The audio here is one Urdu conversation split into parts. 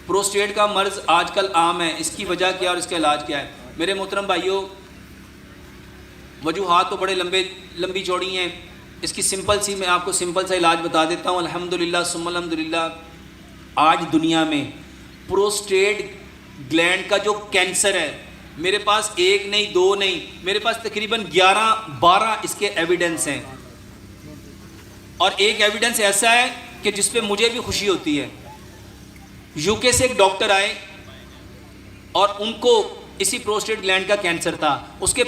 پروسٹیٹ کا مرض آج کل عام ہے، اس کی وجہ کیا اور اس کا علاج کیا ہے؟ میرے محترم بھائیوں، وجوہات تو بڑے لمبی چوڑی ہیں، اس کی سمپل سی میں آپ کو سمپل سا علاج بتا دیتا ہوں۔ الحمدللہ ثم الحمدللہ، آج دنیا میں پروسٹیٹ گلینڈ کا جو کینسر ہے، میرے پاس ایک نہیں دو نہیں، میرے پاس تقریباً 11-12 اس کے ایویڈنس ہیں، اور ایک ایویڈنس ایسا ہے کہ جس پہ مجھے بھی خوشی ہوتی ہے۔ یو کے سے ایک ڈاکٹر آئے اور ان کو اسی پروسٹیٹ گلینڈ کا کینسر تھا، اس کے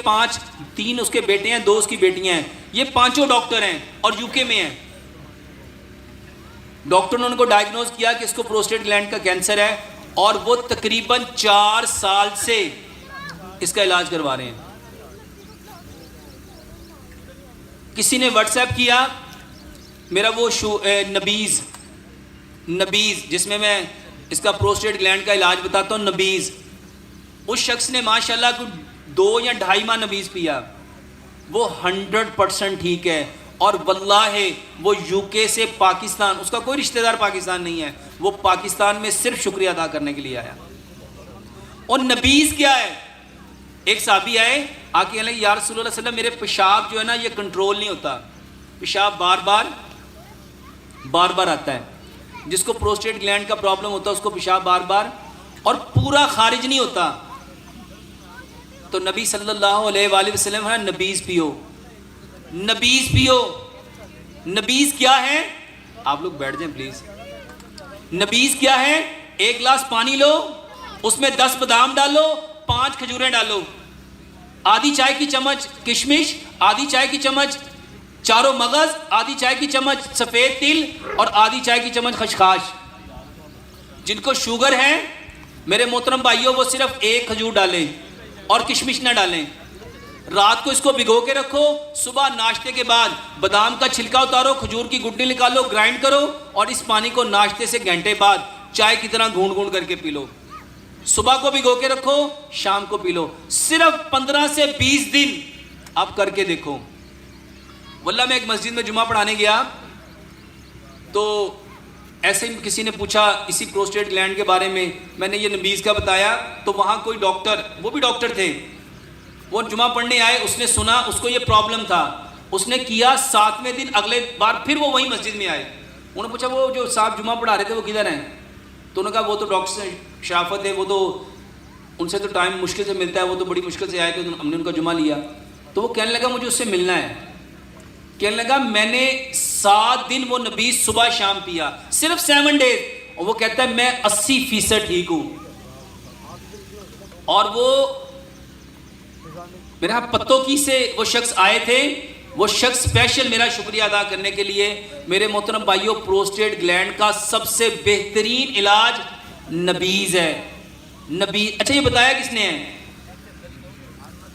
3 اس کے بیٹے ہیں، 2 اس کی بیٹیاں ہیں، یہ 5 ڈاکٹر ہیں اور یو کے میں ہیں۔ ڈاکٹر نے ان کو ڈائگنوز کیا کہ اس کو پروسٹیٹ گلینڈ کا کینسر ہے، اور وہ تقریباً 4 سال سے اس کا علاج کروا رہے ہیں۔ کسی نے واٹس ایپ کیا، میرا وہ نبیز جس میں اس کا پروسٹیٹ گلینڈ کا علاج بتاتا ہوں، نبیز، اس شخص نے ماشاءاللہ کو 2 یا 2.5 ماہ نبیز پیا، وہ 100% ٹھیک ہے، اور واللہ وہ یو کے سے پاکستان، اس کا کوئی رشتہ دار پاکستان نہیں ہے، وہ پاکستان میں صرف شکریہ ادا کرنے کے لیے آیا۔ اور نبیز کیا ہے؟ ایک صحابی آئے، آ کے کہنے لگے یا رسول اللہ صلی اللہ علیہ وسلم، میرے پیشاب جو ہے نا یہ کنٹرول نہیں ہوتا، پیشاب بار بار آتا ہے۔ جس کو پروسٹیٹ گلینڈ کا پرابلم ہوتا ہے اس کو پیشاب بار بار اور پورا خارج نہیں ہوتا، تو نبی صلی اللہ علیہ وآلہ وسلم ہے نبیز پیو، نبیز پیو۔ نبیز کیا ہے؟ آپ لوگ بیٹھ جائیں پلیز۔ نبیز کیا ہے؟ 1 گلاس پانی لو، اس میں 10 بادام ڈالو، 5 کھجوریں ڈالو، آدھی چائے کی چمچ کشمش، آدھی چائے کی چمچ چاروں مغز، آدھی چائے کی چمچ سفید تل، اور آدھی چائے کی چمچ خشخاش۔ جن کو شوگر ہے میرے محترم بھائیوں، وہ صرف 1 کھجور ڈالیں اور کشمش نہ ڈالیں۔ رات کو اس کو بھگو کے رکھو، صبح ناشتے کے بعد بادام کا چھلکا اتارو، کھجور کی گٹلی نکالو، گرائنڈ کرو، اور اس پانی کو ناشتے سے گھنٹے بعد چائے کی طرح گھونٹ گھونٹ کر کے پی لو۔ صبح کو بھگو کے رکھو، شام کو پی لو، صرف 15 سے 20 دن آپ کر کے دیکھو۔ واللہ میں ایک مسجد میں جمعہ پڑھانے گیا تو ایسے ہی کسی نے پوچھا اسی پروسٹیٹ گلینڈ کے بارے میں نے یہ نبیز کا بتایا، تو وہاں کوئی ڈاکٹر، وہ بھی ڈاکٹر تھے، وہ جمعہ پڑھنے آئے، اس نے سنا اس کو یہ پرابلم تھا، اس نے کیا 7ویں دن اگلے بار پھر وہ وہی مسجد میں آئے، انہوں نے پوچھا وہ جو صاحب جمعہ پڑھا رہے تھے وہ کدھر ہیں؟ تو انہوں نے کہا وہ تو ڈاکٹر شرافت ہے، وہ تو ان سے تو ٹائم مشکل سے ملتا ہے، وہ تو بڑی مشکل سے آئے تھے، ہم نے ان کا جمعہ لیا۔ تو وہ کہنے لگا مجھے اس سے ملنا ہے، کہنے لگا میں نے 7 دن وہ نبیز صبح شام پیا، صرف 7 ڈیز، اور وہ کہتا ہے میں 80% ٹھیک ہوں۔ اور وہ میرا پتوں کی سے وہ شخص آئے تھے، وہ شخص اسپیشل میرا شکریہ ادا کرنے کے لیے۔ میرے محترم بھائیوں، پروسٹیٹ گلینڈ کا سب سے بہترین علاج نبیز ہے۔ نبیز، اچھا یہ بتایا کس نے ہے؟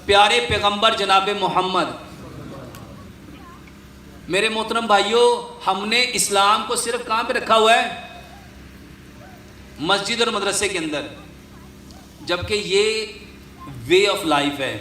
پیارے پیغمبر جناب محمد۔ میرے محترم بھائیوں، ہم نے اسلام کو صرف کہاں پہ رکھا ہوا ہے؟ مسجد اور مدرسے کے اندر، جبکہ یہ وے آف لائف ہے۔